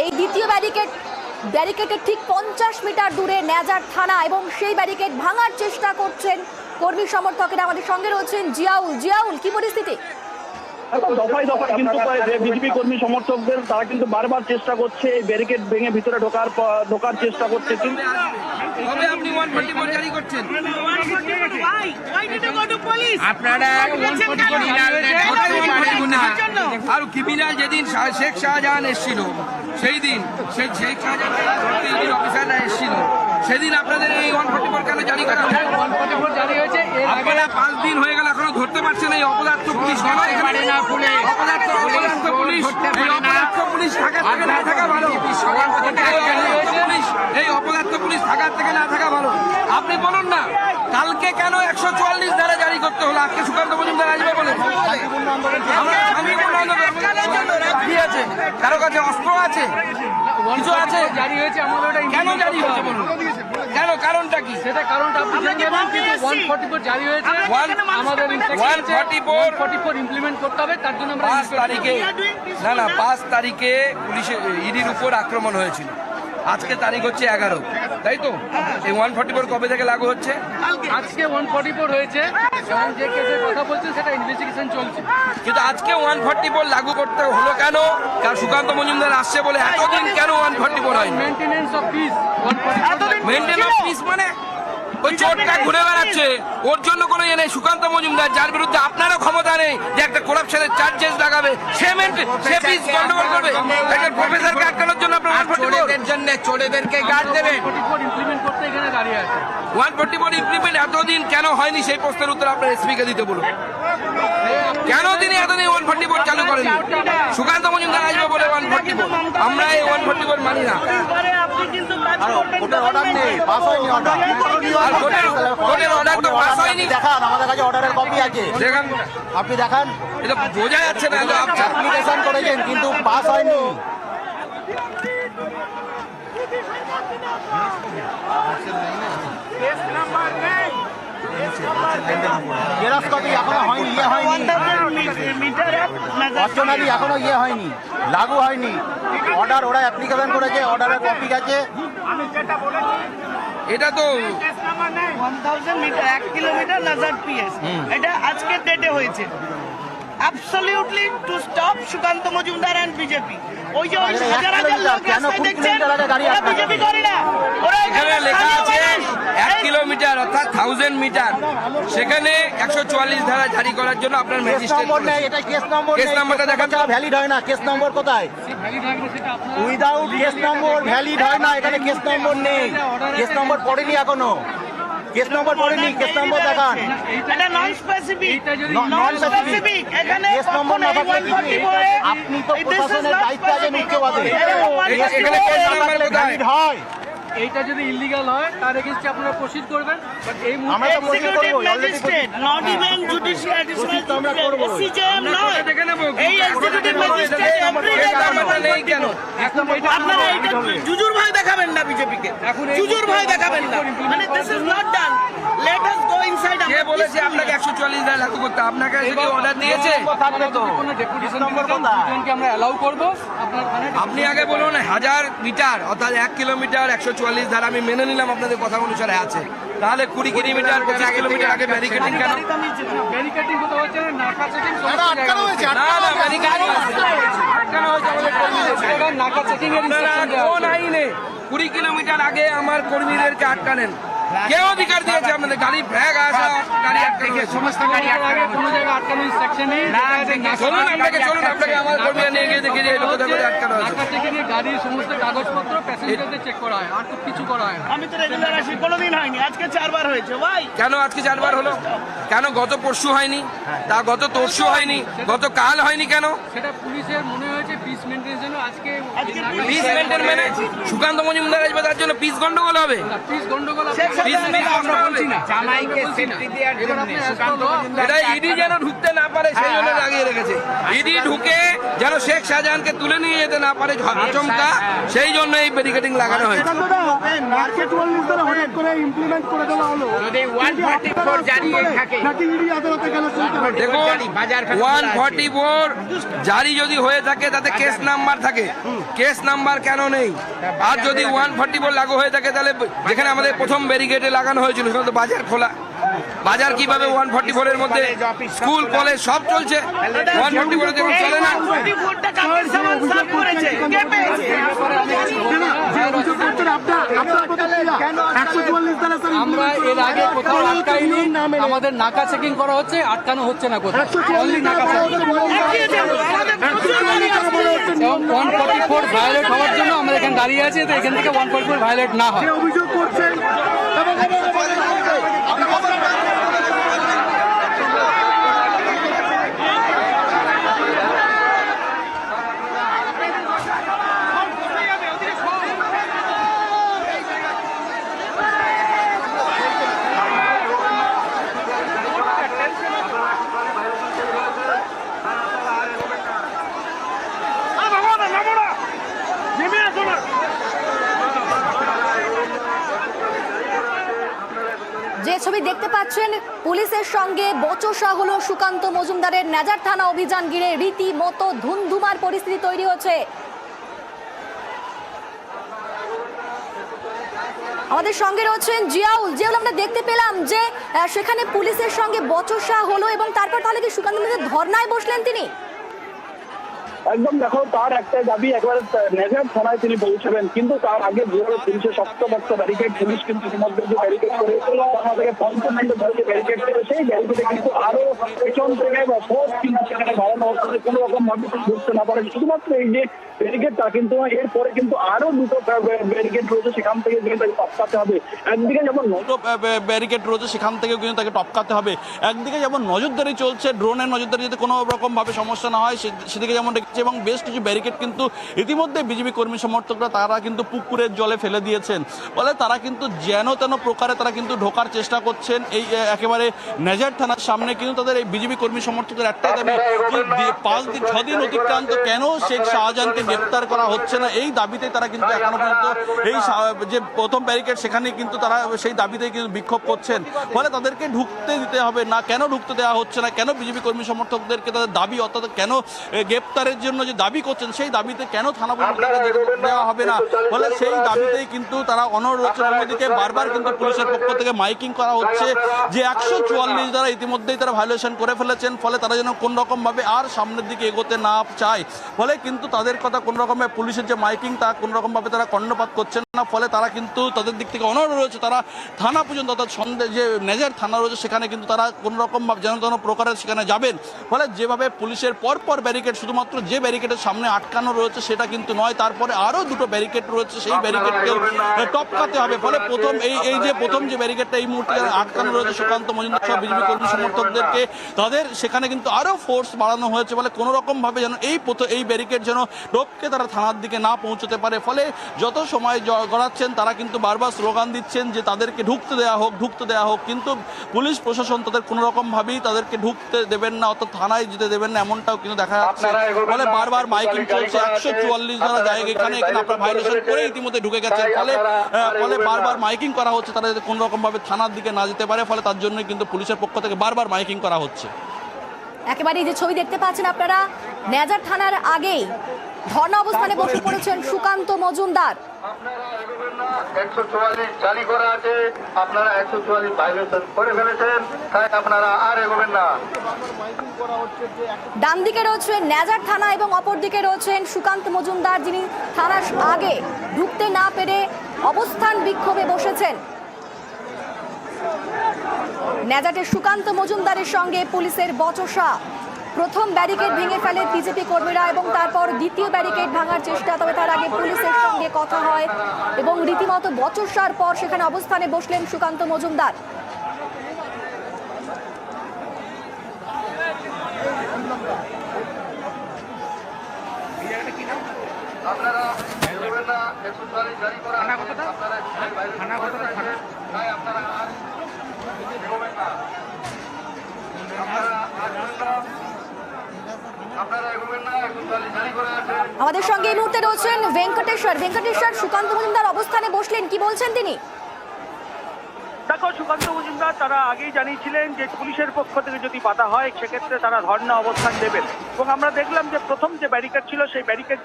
এই দ্বিতীয় ব্যারিকেডের ঠিক 50 মিটার দূরে নেজার থানা এবং সেই ব্যারিকেড ভাঙার চেষ্টা করছেন কর্মী সমর্থকেরা। আমাদের সঙ্গে রয়েছেন জিয়াউল। জিয়াউল, কি পরিস্থিতি? দফায় দফায় কিন্তু বিজেপি কর্মী সমর্থকদের তারা কিন্তু বারবার চেষ্টা করছে এই ব্যারিকেড ভেঙে ভিতরে ঢোকার চেষ্টা করছে। কিন্তু আপনি 144 জারি করছেন, আপনারা আর ক্রিমিনাল যেদিন শেখ শাহজাহান এসেছিল সেই দিন সেই শেখ শাহজাহান অফিসাররা এসেছিল সেদিন আপনাদের এই 144 কেন জারি করা হয়? 144 জারি হয়েছে। আপনারা 5 দিন হয়ে গেল এখনো ধরতে পারছেন এই অপদার্থ পুলিশ। অপদার্থ পুলিশ থাকার থেকে না থাকা ভালো। এই অপদার্থ পুলিশ থাকার থেকে না থাকা ভালো। আপনি বলুন না কালকে কেন 144 ধারা জারি করতে হলো? আজকে সুকান্ত মজুমদার আসবে বলে আছে, কারো কাছে অস্ত্র আছে, কিছু আছে, জারি হয়েছে আমাদের কেন জারি হয়েছে বলুন? কেন, কারণটা কি? সেটা কারণটা আপনি জানেন, কিন্তু 144 জারি হয়েছে আমাদের 144 ইমপ্লিমেন্ট করতে হবে। তার জন্য আমরা 5 তারিখে পুলিশে ইডির উপর আক্রমণ হয়েছিল। আজকে তারিখ হচ্ছে 11, তাই তো? এই 144 কবে থেকে লাগু হচ্ছে? আজকে 144 হয়েছে, যে কেসের কথা বলছেন সেটা ইনভেস্টিগেশন চলছে। কিন্তু আজকে 144 লাগু করতে হলো কেন? কারণ সুকান্ত মজুমদার আসছে বলে এতদিন কেন 144 হয়? Maintenance of piece. Maintenance of piece মানে ওই চোরটা ঘুরে বেড়াচ্ছে, ওর জন্য কোনো ইয়ে নেই। সুকান্ত মজুমদার যার বিরুদ্ধে আপনারও ক্ষমতা নেই যে একটা করাপশনের চার্জেস লাগাবে, সে পিস গন্ডগোল করবে। একটা প্রফেসরকে আটকানোর জন্য আপনার 144 জন্য চোরেদেরকে গার্ড দেবেন। 144 ইমপ্লিমেন্ট করতে এখানে দাঁড়িয়ে আছে। 144 ইমপ্লিমেন্ট এতদিন কেন হয়নি সেই প্রশ্নের উত্তর আপনার এসপিকে দিতে বলুন। কেন তিনি এতদিন 144 চালু করেন? সুকান্ত মজুমদার আসবে বলে 144। আমরা এই 144 মানি না। দেখান, আমাদের কাছে অর্ডারের কপি আছে, দেখান, আপনি দেখান। এটা বোঝা যাচ্ছে না। অ্যাপ্লিকেশন করেছেন কিন্তু পাস হয়নি। জেরক্স কপি এখনো হয়নি, অর্চনাদি এখনো হয়নি, লাগু হয়নি। অর্ডার ওরা অ্যাপ্লিকেশন করেছে, অর্ডারের কপি আছে। এটা তো 1000 মিটার 1 কিলোমিটার নাজার পিএস, এটা আজকের ডেটে হয়েছে। Absolutely to stop Sukanta Majumdar and BJP. ওই যে হাজার হাজার লোক রাস্তায় দেখছেন, ওরা বিজেপি করে না, ওরা এখানে লেখা আছে 1 কিলোমিটার অর্থাৎ 1000 মিটার, সেখানে 144 ধারা জারি করার জন্য আপনার ম্যাজিস্ট্রেট এটা কেস নম্বর, কেস নম্বরটা দেখান। ভ্যালিড হয় না। কেস নম্বর কোথায়? উইদাউট কেস নম্বর ভ্যালিড হয় না। এখানে কেস নম্বর নেই, কেস নম্বর পড়েনি এখনো। কেস নম্বর পড়েনি, কেস নম্বর দেখান। এটা নন স্পেসিফিক, নন স্পেসিফিক। এখানে কেস নম্বর না থাকলে আপনি তো প্রশাসনের দায়িত্বে আছেন মিথ্যেবাদী। এখানে কেস নম্বর কোথায়? ভ্যালিড হয়। এইটা যদি ইলিগাল হয় তার এগেইনস্টে আপনারা প্রসিড করবেন, বাট এই আমরা তো প্রসিড করব। Magistrate not even judicial additional CJM নয়, দেখে নেব এই এক্সিকিউটিভ ম্যাজিস্ট্রেট নেই কেন? আপনারা এটা জুজুর ভয় দেখাবেন না বিজেপিকে, জুজুর ভয় দেখাবেন না। মানে this is not done, let us go inside. কে বলেছে আপনাকে 144 ধারা লাগু করতে? আপনাকে কি অর্ডার দিয়েছে? থাকবে তো কোনো ডেপুটেশন নম্বর দুজনকে আমরা অ্যালাউ করব। আপনার আপনি আগে বলুন 1000 মিটার অর্থাৎ 1 কিলোমিটার 144 ধারা আমি মেনে নিলাম আপনাদের কথা অনুসারে আছে, তাহলে 20 কিলোমিটার 25 কিলোমিটার আগে ব্যারিকেডিং কেন? ব্যারিকেডিং হতে হচ্ছে না, নাকা চেকিং আটকানো হয়েছে। না না, ব্যারিকেডিং আটকানো হয়েছে আমাদের কর্মীদের। নাকা চেকিং এর ইনস্ট্রাকশন দেওয়া কোন আইনে 20 কিলোমিটার আগে আমার কর্মীদেরকে আটকানেন? কে অধিকার দিয়েছে আপনাদের? গাড়ি ফ্ল্যাগ আসা, গাড়ি আটকে সমস্ত গাড়ি আগে কোনো জায়গায় আটকানো ইনস্ট্রাকশন নেই। চলুন আপনাকে আমার কর্মীরা নিয়ে গিয়ে দেখে যে এই লোকেদের মধ্যে আটকানো আছে। নাকা চেকিং এ গাড়ির সমস্ত কাগজপত্র প্যাসেঞ্জারদের চেক করা হয়, আর তো কিছু করা হয় না। আমি তো রেগুলার আসি, কোনোদিন হয়নি, আজকে 4 বার হয়েছে। ভাই কেন আজকে 4 বার হলো? কেন গত পরশু হয়নি? তা গত তরশু হয়নি, গত কাল হয়নি কেন? সেটা পুলিশের মনে হয়েছে পিস মেনটেনের জন্য আজকে পিস মেনটেন মানে সুকান্ত মজুমদার আসবে তার জন্য পিস গন্ডগোল হবে? পিস গন্ডগোল এটা ইডি যেন ঢুকতে না পারে সেই জন্য লাগিয়ে রেখেছে। ইডি ঢুকে যেন শেখ শাহজাহানকে তুলে নিয়ে যেতে না পারে আচমকা, সেই জন্য এই ব্যারিকেডিং লাগানো হয়েছে। মার্কেট ওয়ার্ল্ড ধরে হঠাৎ করে ইমপ্লিমেন্ট করে দেওয়া হলো। যদি 144 জারি থাকে নাকি ইডি আদালতে গেলে চলতে হবে? দেখুন 144 জারি যদি হয়ে থাকে তাতে কেস নাম নাম্বার থাকে, কেস নাম্বার কেন নেই? আর যদি 144 লাগু হয়ে থাকে তাহলে যেখানে আমাদের প্রথম ব্যারিকেডে লাগানো হয়েছিল সেখানে তো বাজার খোলা, বাজার কিভাবে 144 এর মধ্যে স্কুল কলেজ সব চলছে, 144 যখন চলে না? আমরা এর আগে কোথাও আটকাইনি, আমাদের নাকা চেকিং করা হচ্ছে, আটকানো হচ্ছে না কোথাও। Only নাকা checking। এবং 144 ভায়োলেট হওয়ার জন্য আমরা এখানে দাঁড়িয়ে আছি, তো এখান থেকে 144 ভায়োলেট না হয়। অভিযোগ করছেন যে ছবি দেখতে পাচ্ছেন, পুলিশের সঙ্গে বচসা হলো সুকান্ত মজুমদারের। নেজার থানা অভিযান ঘিরে রীতিমতো ধুমধুমার পরিস্থিতি তৈরি হচ্ছে। আমাদের সঙ্গে রয়েছেন জিয়াউল। জিয়াউল, আমরা দেখতে পেলাম যে সেখানে পুলিশের সঙ্গে বচসা হলো এবং তারপর তাহলে কি সুকান্ত মজুমদার ধর্নায় বসলেন তিনি? একদম, দেখো তার একটা দাবি একবারে নেজার থানায় তিনি পৌঁছাবেন, কিন্তু তার আগে যেভাবে পুলিশের শক্ত ব্যারিকেড, পুলিশ কিন্তু ইতিমধ্যে যে ব্যারিকেড করেছিল তার থেকে 50 মিনিট ধরে যে ব্যারিকেড ছিল সেই ব্যারিকেডে কিন্তু আরো পেছন থেকে বা ফোর্স কিন্তু সেখানে বাড়ানো হচ্ছে, কোনো রকম ভাবে ঢুকতে না পারে। শুধুমাত্র এই যে ব্যারিকেডটা কিন্তু এরপরে কিন্তু আরো দুটো ব্যারিকেড রয়েছে, সেখান থেকে কিন্তু তাকে টপকাতে হবে। একদিকে যেমন ব্যারিকেড রয়েছে সেখান থেকে কিন্তু তাকে টপকাতে হবে, একদিকে যেমন নজরদারি চলছে, ড্রোনের নজরদারি যাতে কোনো রকম ভাবে সমস্যা না হয় সেদিকে যেমন রেখেছে, এবং বেশ কিছু ব্যারিকেড কিন্তু ইতিমধ্যে বিজেপি কর্মী সমর্থকরা তারা কিন্তু পুকুরের জলে ফেলে দিয়েছেন। ফলে তারা কিন্তু যেন তেন প্রকারে তারা কিন্তু ঢোকার চেষ্টা করছেন এই একেবারে নেজার থানার সামনে। কিন্তু তাদের এই বিজেপি কর্মী সমর্থকদের একটাই দাবি, 6 দিন অতিক্রান্ত কেন শেখ শাহজাহানকে গ্রেপ্তার করা হচ্ছে না, এই দাবিতে তারা কিন্তু এখনো পর্যন্ত এই যে প্রথম ব্যারিকেড সেখানে কিন্তু তারা সেই দাবিতে কিন্তু বিক্ষোভ করছেন। ফলে তাদেরকে ঢুকতে দিতে হবে না, কেন ঢুকতে দেওয়া হচ্ছে না, কেন বিজেপি কর্মী সমর্থকদেরকে তাদের দাবি অর্থাৎ কেন গ্রেপ্তারের জন্য যে দাবি করছেন সেই দাবিতে কেন থানা দেওয়া হবে না, ফলে সেই দাবিতেই কিন্তু তারা অনড় রয়েছে। অন্যদিকে বারবার কিন্তু পুলিশের পক্ষ থেকে মাইকিং করা হচ্ছে যে 144 দ্বারা ইতিমধ্যেই তারা ভায়োলেশন করে ফেলেছেন, ফলে তারা যেন কোন রকম ভাবে আর সামনের দিকে এগোতে না চায়। ফলে কিন্তু তাদের কথা কোন রকম পুলিশের যে মাইকিং তা কোন রকম ভাবে তারা কর্ণপাত করছেন না, ফলে তারা কিন্তু তাদের দিক থেকে অনড় রয়েছে। তারা থানা পর্যন্ত অর্থাৎ যে নেজার থানা রয়েছে সেখানে কিন্তু তারা কোন রকম ভাবে যেন তেন প্রকারের সেখানে যাবেন। ফলে যেভাবে পুলিশের পরপর ব্যারিকেড শুধুমাত্র যে ব্যারিকেডের সামনে আটকানো রয়েছে সেটা কিন্তু নয়, তারপরে আরো দুটো ব্যারিকেড রয়েছে, সেই ব্যারিকেডকেও টপকাতে হবে। ফলে প্রথম যে ব্যারিকেডটা এই মুহূর্তে আটকানো রয়েছে সুকান্ত মজুমদার সহ বিজেপি কর্মী সমর্থকদেরকে, তাদের সেখানে কিন্তু আরো ফোর্স বাড়ানো হয়েছে। ফলে কোনো রকম ভাবে যেন এই ব্যারিকেড যেন টপকে তারা থানার দিকে না পৌঁছতে পারে। ফলে যত সময় গড়াচ্ছেন তারা কিন্তু বারবার স্লোগান দিচ্ছেন যে তাদেরকে ঢুকতে দেওয়া হোক, কিন্তু পুলিশ প্রশাসন তাদের কোনো রকম ভাবেই তাদেরকে ঢুকতে দেবেন না, অর্থাৎ থানায় যেতে দেবেন না, এমনটাও কিন্তু দেখা যাচ্ছে। ফলে বারবার মাইকিং চলছে, 144 ধারা জায়গা এখানে আপনারা ভায়োলেশন করে ইতিমধ্যে ঢুকে গেছেন। ফলে বারবার মাইকিং করা হচ্ছে তারা যাতে কোনো রকম ভাবে থানার দিকে না যেতে পারে। ফলে তার জন্যই কিন্তু পুলিশের পক্ষ থেকে বারবার মাইকিং করা হচ্ছে। একেবারে যে ছবি দেখতে পাচ্ছেন আপনারা, নেজার থানার আগেই ধর্ণা অবস্থানে বসে পড়েছেন সুকান্ত মজুমদার। 144 জারি করা আছে, আপনারা 144 ভায়োলেশন করে ফেলেছেন, তাই আপনারা আর এগোবেন না। ডান দিকে রয়েছেন নেজার থানা এবং অপর দিকে রয়েছেন সুকান্ত মজুমদার, যিনি থানার আগে ঢুকতে না পেরে অবস্থান বিক্ষোভে বসেছেন। নেজাটের সুকান্ত মজুমদারের সঙ্গে পুলিশের বচসা। প্রথম ব্যারিকেড ভেঙে ফেলে বিজেপি কর্মীরা এবং তারপর দ্বিতীয় ব্যারিকেড ভাঙার চেষ্টা, তবে তার আগে পুলিশের সঙ্গে কথা হয় এবং রীতিমতো বচসার পর সেখানে অবস্থানে বসলেন সুকান্ত মজুমদার। আপনারা এগোবেন না, 144 জারি করা আছে, আপনারা আর এগোবেন না। আমাদের সঙ্গে এই মুহূর্তে রয়েছেন ভেঙ্কটেশ্বর। সুকান্ত মজুমদার অবস্থানে বসলেন, কি বলছেন তিনি? দেখো, সুকান্ত মজুমদার তারা আগেই জানিয়েছিলেন যে পুলিশের পক্ষ থেকে যদি বাধা হয় সেক্ষেত্রে তারা ধর্ণা অবস্থান দেবেন, এবং আমরা দেখলাম যে প্রথম যে ব্যারিকেড ছিল সেই ব্যারিকেড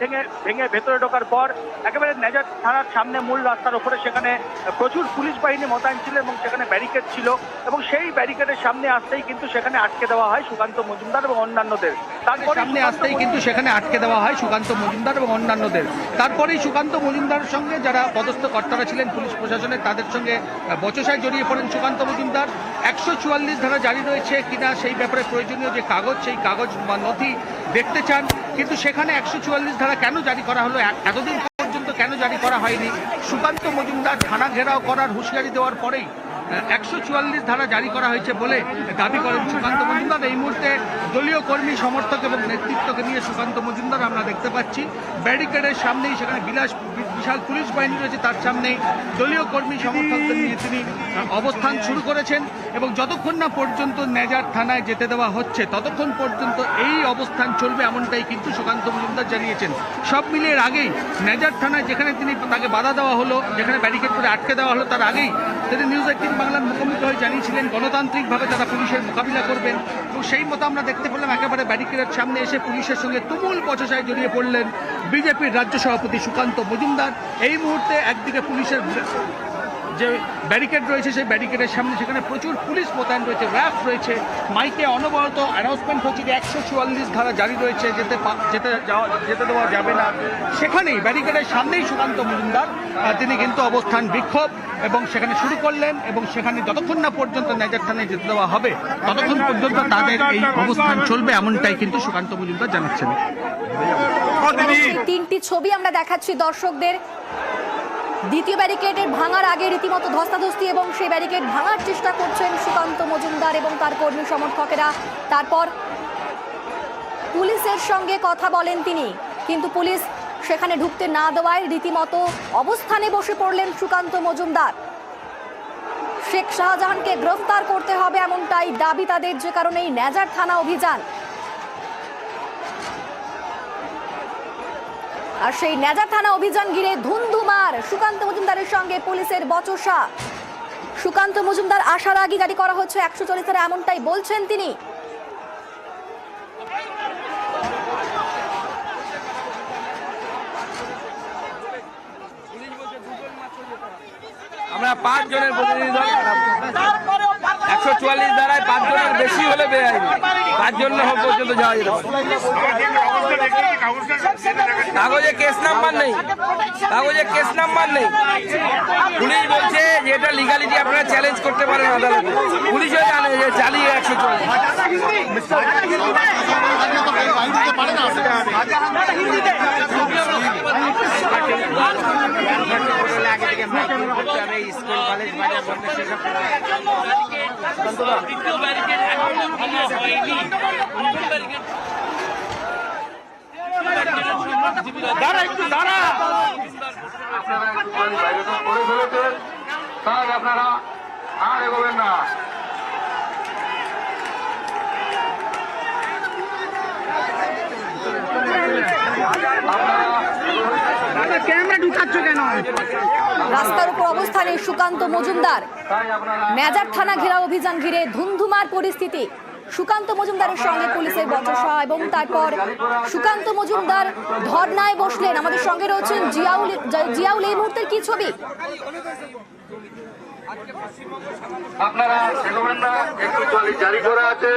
ভেঙে ভেতরে ঢোকার পর একেবারে নেজার থানার সামনে মূল রাস্তার উপরে সেখানে প্রচুর পুলিশ বাহিনী মোতায়েন ছিল এবং সেখানে ব্যারিকেড ছিল, এবং সেই ব্যারিকেডের সামনে আসতেই কিন্তু সেখানে আটকে দেওয়া হয় সুকান্ত মজুমদার এবং অন্যান্যদের। তারপরে সামনে আসতেই কিন্তু সেখানে আটকে দেওয়া হয় সুকান্ত মজুমদার এবং অন্যান্যদের। তারপরেই সুকান্ত মজুমদারের সঙ্গে যারা পদস্থ কর্তারা ছিলেন পুলিশ প্রশাসনের, তাদের সঙ্গে বচসায় জড়িয়ে পড়েন সুকান্ত মজুমদার। 144 ধারা জারি রয়েছে কিনা সেই ব্যাপারে প্রয়োজনীয় যে কাগজ, সেই কাগজ বা নথি দেখতে চান, কিন্তু সেখানে 144 ধারা কেন জারি করা হলো, এতদিন পর্যন্ত কেন জারি করা হয়নি? সুকান্ত মজুমদার থানা ঘেরাও করার হুঁশিয়ারি দেওয়ার পরেই 144 ধারা জারি করা হয়েছে বলে দাবি করেন সুকান্ত মজুমদার। এই মুহূর্তে দলীয় কর্মী, সমর্থক এবং নেতৃত্বকে নিয়ে সুকান্ত মজুমদার আমরা দেখতে পাচ্ছি ব্যারিকেডের সামনেই, সেখানে বিশাল পুলিশ বাহিনী রয়েছে, তার সামনেই দলীয় কর্মী সমর্থকদের নিয়ে তিনি অবস্থান শুরু করেছেন, এবং যতক্ষণ না পর্যন্ত নেজার থানায় যেতে দেওয়া হচ্ছে ততক্ষণ পর্যন্ত এই অবস্থান চলবে, এমনটাই কিন্তু সুকান্ত মজুমদার জানিয়েছেন। সব মিলিয়ে আগেই নেজার থানায় যেখানে তাকে বাধা দেওয়া হলো, যেখানে ব্যারিকেড করে আটকে দেওয়া হলো, তার আগেই তিনি নিউজ 18 বাংলার মুখোমুখি হয়ে জানিয়েছিলেন গণতান্ত্রিকভাবে তারা পুলিশের মোকাবিলা করবেন, এবং সেই মতো আমরা দেখতে পেলাম একেবারে ব্যারিকেডের সামনে এসে পুলিশের সঙ্গে তুমুল বচসায় জড়িয়ে পড়লেন বিজেপির রাজ্য সভাপতি সুকান্ত মজুমদার। এই মুহূর্তে একদিকে পুলিশের যে ব্যারিকেড রয়েছে সেই ব্যারিকেডের সামনে সেখানে প্রচুর পুলিশ মোতায়েন রয়েছে, র্যাফ রয়েছে, মাইকে অনবরত অ্যানাউন্সমেন্ট হচ্ছে যে 144 ধারা জারি রয়েছে, যেতে দেওয়া যাবে না। সেখানেই ব্যারিকেডের সামনেই সুকান্ত মজুমদার তিনি কিন্তু অবস্থান বিক্ষোভ এবং সেখানে শুরু করলেন, এবং সেখানে যতক্ষণ না পর্যন্ত নেজার থানায় যেতে দেওয়া হবে ততক্ষণ পর্যন্ত তাদের এই অবস্থান চলবে, এমনটাই কিন্তু সুকান্ত মজুমদার জানাচ্ছেন। তিনটি ছবি আমরা দেখাচ্ছি দর্শকদের। দ্বিতীয় ব্যারিকেডের ভাঙার আগে রীতিমতো ধস্তাধস্তি এবং সেই ব্যারিকেড ভাঙার চেষ্টা করছেন সুকান্ত মজুমদার এবং তার কর্মী সমর্থকেরা। তারপর পুলিশের সঙ্গে কথা বলেন তিনি, কিন্তু পুলিশ সেখানে ঢুকতে না দেওয়ায় রীতিমতো অবস্থানে বসে পড়লেন সুকান্ত মজুমদার। শেখ শাহজাহানকে গ্রেফতার করতে হবে এমনটাই দাবি তাদের, যে কারণেই নেজার থানা অভিযান। আর সেই নেজার থানা অভিযান ঘিরে ধুন্ধুমার, সুকান্ত মজুমদারের সঙ্গে পুলিশের বচসা। সুকান্ত মজুমদার আসার আগে জারি করা হচ্ছে 144 ধারা, এমনটাই বলছেন তিনি। আমরা 5 জনের প্রতিনিধি দল, 144 ধারায় 5 জনের বেশি হলে বেআইনি, 5 জন পর্যন্ত যাওয়া যেতে পারে। কাগজে কেস নাম্বার নেই, কাগজে কেস নাম্বার নেই। পুলিশ বলছে যে এটা লিগালিটি আপনারা চ্যালেঞ্জ করতে পারেন আদালতে। পুলিশও জানে যে চালিয়ে 144। স্কুল কলেজ বাজার আপনারা আর এগোবেন না। রাস্তার উপর অবস্থানে সুকান্ত মজুমদার। নেজার থানা ঘেরাও অভিযান ঘিরে ধুন্ধুমার পরিস্থিতি। সুকান্ত মজুমদারের সঙ্গে পুলিশের বচসা এবং তারপর সুকান্ত মজুমদার ধর্নায় বসলেন। আমাদের সঙ্গে রয়েছেন জিয়াউল। এই মুহূর্তের কি ছবি? আপনারা এগোবেন না, 144 জারি করা আছে,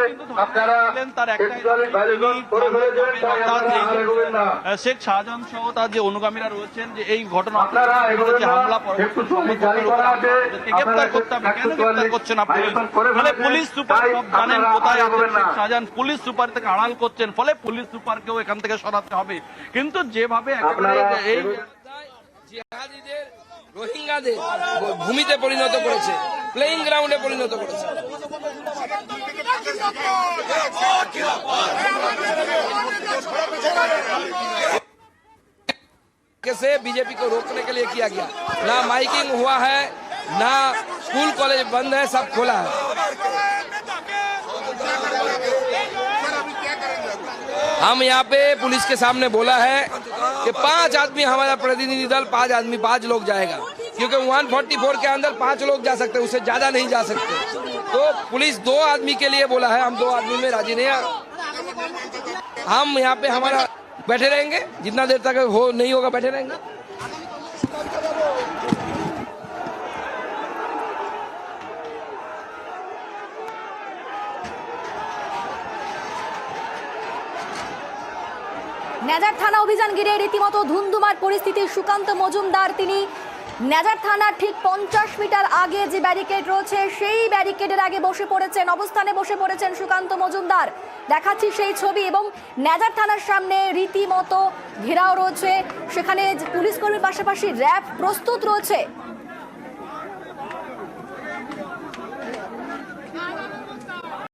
আপনারা 144 ভায়োলেশন করে ফেলেছেন, তাই আপনারা আর এগোবেন না। শেখ শাহজাহান সহ তার যে অনুগামীরা রয়েছেন যে এই ঘটনা আপনারা এগোবেন না, হামলা 144 জারি করা আছে, গ্রেফতার করতে হবে, কেন গ্রেফতার করছেন আপনি? ফলে পুলিশ সুপার সব জানেন কোথায় আছে শেখ শাহজাহান, পুলিশ সুপার থেকে আড়াল করছেন, ফলে পুলিশ সুপারকেও এখান থেকে সরাতে হবে। কিন্তু যেভাবে একেবারে এই জিহাদিদের, রোহিঙ্গাদের ভূমিতে পরিণত করেছে, প্লেইং গ্রাউন্ডে পরিণত করেছে। कैसे बीजेपी को रोकने के लिए किया गया, ना माइकिंग हुआ है, ना स्कूल कॉलेज बंद है, सब खोला है। हम यहाँ पे पुलिस के सामने बोला है कि 5 आदमी हमारा प्रतिनिधि दल, 5 आदमी 5 लोग जाएगा। क्योंकि 144 के अंदर 5 लोग जा सकते हैं, उससे ज्यादा नहीं जा सकते। तो पुलिस 2 आदमी के लिए बोला है, हम 2 आदमी में राजी नहीं है। हम यहाँ पे हमारा बैठे रहेंगे, जितना देर तक हो नहीं होगा बैठे रहेंगे। নেজার থানা অভিযান ঘিরে রীতিমতো ধুন্ধুমার পরিস্থিতি। সুকান্ত মজুমদার তিনি নেজার থানার ঠিক 50 মিটার আগে যে ব্যারিকেড রয়েছে সেই ব্যারিকেডের আগে বসে পড়েছেন, অবস্থানে বসে পড়েছেন সুকান্ত মজুমদার। দেখাচ্ছি সেই ছবি। এবং নেজার থানার সামনে রীতিমতো ঘেরাও রয়েছে, সেখানে পুলিশ কর্মীর পাশাপাশি র্যাব প্রস্তুত রয়েছে।